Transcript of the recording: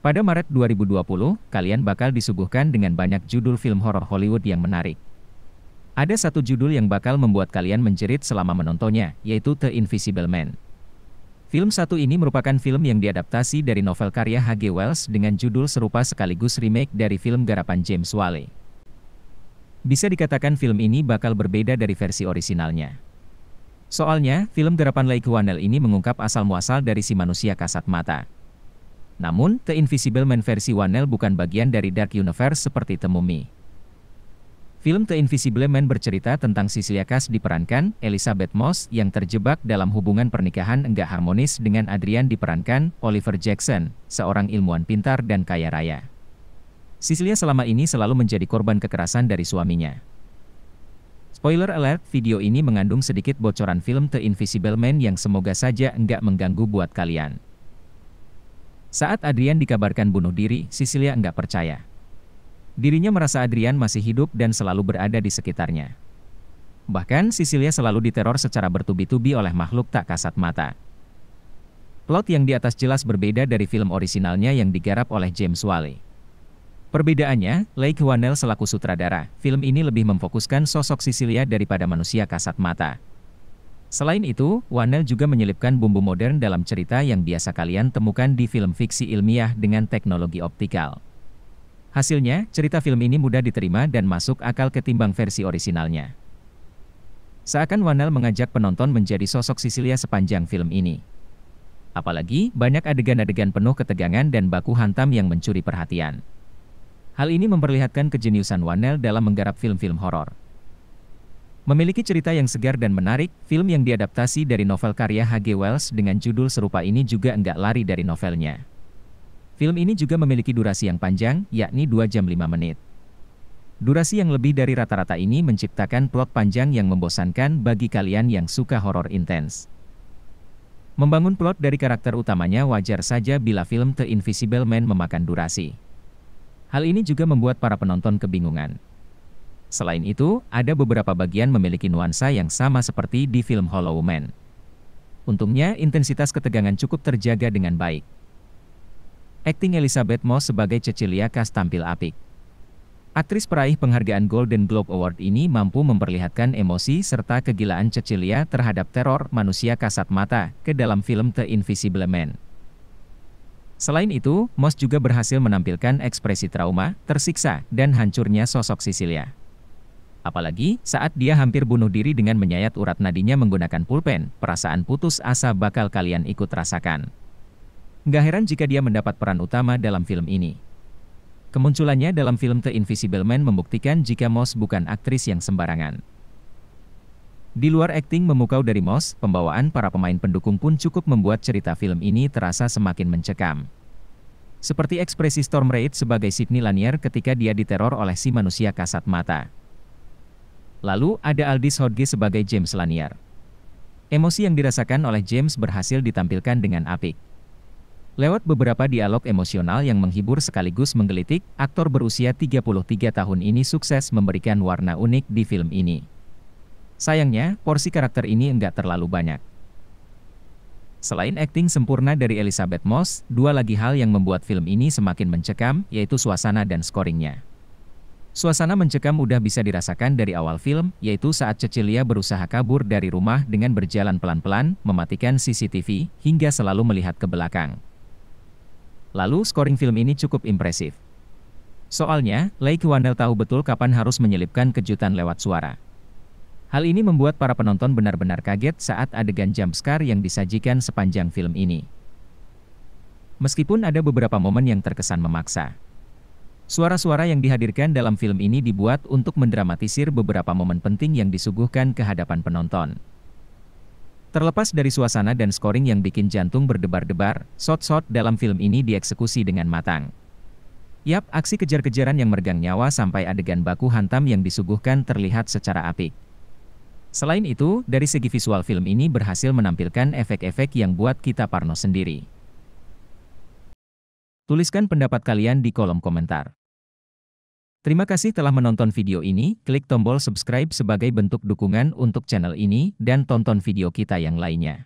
Pada Maret 2020, kalian bakal disuguhkan dengan banyak judul film horor Hollywood yang menarik. Ada satu judul yang bakal membuat kalian menjerit selama menontonnya, yaitu The Invisible Man. Film satu ini merupakan film yang diadaptasi dari novel karya H.G. Wells dengan judul serupa sekaligus remake dari film garapan James Whale. Bisa dikatakan film ini bakal berbeda dari versi orisinalnya. Soalnya, film garapan Leigh Whannell ini mengungkap asal-muasal dari si manusia kasat mata. Namun, The Invisible Man versi Whannell bukan bagian dari Dark Universe seperti The Mummy. Film The Invisible Man bercerita tentang Cecilia Cass diperankan Elisabeth Moss yang terjebak dalam hubungan pernikahan enggak harmonis dengan Adrian diperankan Oliver Jackson, seorang ilmuwan pintar dan kaya raya. Cecilia selama ini selalu menjadi korban kekerasan dari suaminya. Spoiler alert, video ini mengandung sedikit bocoran film The Invisible Man yang semoga saja enggak mengganggu buat kalian. Saat Adrian dikabarkan bunuh diri, Cecilia enggak percaya. Dirinya merasa Adrian masih hidup dan selalu berada di sekitarnya. Bahkan, Cecilia selalu diteror secara bertubi-tubi oleh makhluk tak kasat mata. Plot yang di atas jelas berbeda dari film orisinalnya yang digarap oleh James Whale. Perbedaannya, Leigh Whannell selaku sutradara, film ini lebih memfokuskan sosok Cecilia daripada manusia kasat mata. Selain itu, Whannell juga menyelipkan bumbu modern dalam cerita yang biasa kalian temukan di film fiksi ilmiah dengan teknologi optikal. Hasilnya, cerita film ini mudah diterima dan masuk akal ketimbang versi orisinalnya. Seakan Whannell mengajak penonton menjadi sosok Cecilia sepanjang film ini. Apalagi, banyak adegan-adegan penuh ketegangan dan baku hantam yang mencuri perhatian. Hal ini memperlihatkan kejeniusan Whannell dalam menggarap film-film horor. Memiliki cerita yang segar dan menarik, film yang diadaptasi dari novel karya H.G. Wells dengan judul serupa ini juga enggak lari dari novelnya. Film ini juga memiliki durasi yang panjang, yakni 2 jam 5 menit. Durasi yang lebih dari rata-rata ini menciptakan plot panjang yang membosankan bagi kalian yang suka horor intens. Membangun plot dari karakter utamanya wajar saja bila film The Invisible Man memakan durasi. Hal ini juga membuat para penonton kebingungan. Selain itu, ada beberapa bagian memiliki nuansa yang sama seperti di film Hollow Man. Untungnya, intensitas ketegangan cukup terjaga dengan baik. Akting Elisabeth Moss sebagai Cecilia Cass tampil apik. Aktris peraih penghargaan Golden Globe Award ini mampu memperlihatkan emosi serta kegilaan Cecilia terhadap teror manusia kasat mata ke dalam film The Invisible Man. Selain itu, Moss juga berhasil menampilkan ekspresi trauma, tersiksa, dan hancurnya sosok Cecilia. Apalagi, saat dia hampir bunuh diri dengan menyayat urat nadinya menggunakan pulpen, perasaan putus asa bakal kalian ikut rasakan. Nggak heran jika dia mendapat peran utama dalam film ini. Kemunculannya dalam film The Invisible Man membuktikan jika Moss bukan aktris yang sembarangan. Di luar akting memukau dari Moss, pembawaan para pemain pendukung pun cukup membuat cerita film ini terasa semakin mencekam. Seperti ekspresi Storm Reid sebagai Sidney Lanier ketika dia diteror oleh si manusia kasat mata. Lalu ada Aldis Hodge sebagai James Lanier. Emosi yang dirasakan oleh James berhasil ditampilkan dengan apik. Lewat beberapa dialog emosional yang menghibur sekaligus menggelitik, aktor berusia 33 tahun ini sukses memberikan warna unik di film ini. Sayangnya, porsi karakter ini enggak terlalu banyak. Selain akting sempurna dari Elisabeth Moss, dua lagi hal yang membuat film ini semakin mencekam, yaitu suasana dan scoringnya. Suasana mencekam udah bisa dirasakan dari awal film, yaitu saat Cecilia berusaha kabur dari rumah dengan berjalan pelan-pelan, mematikan CCTV, hingga selalu melihat ke belakang. Lalu, scoring film ini cukup impresif. Soalnya, Leigh Whannell tahu betul kapan harus menyelipkan kejutan lewat suara. Hal ini membuat para penonton benar-benar kaget saat adegan jump scare yang disajikan sepanjang film ini. Meskipun ada beberapa momen yang terkesan memaksa. Suara-suara yang dihadirkan dalam film ini dibuat untuk mendramatisir beberapa momen penting yang disuguhkan ke hadapan penonton. Terlepas dari suasana dan scoring yang bikin jantung berdebar-debar, shot-shot dalam film ini dieksekusi dengan matang. Yap, aksi kejar-kejaran yang meregang nyawa sampai adegan baku hantam yang disuguhkan terlihat secara apik. Selain itu, dari segi visual film ini berhasil menampilkan efek-efek yang buat kita parno sendiri. Tuliskan pendapat kalian di kolom komentar. Terima kasih telah menonton video ini, klik tombol subscribe sebagai bentuk dukungan untuk channel ini, dan tonton video kita yang lainnya.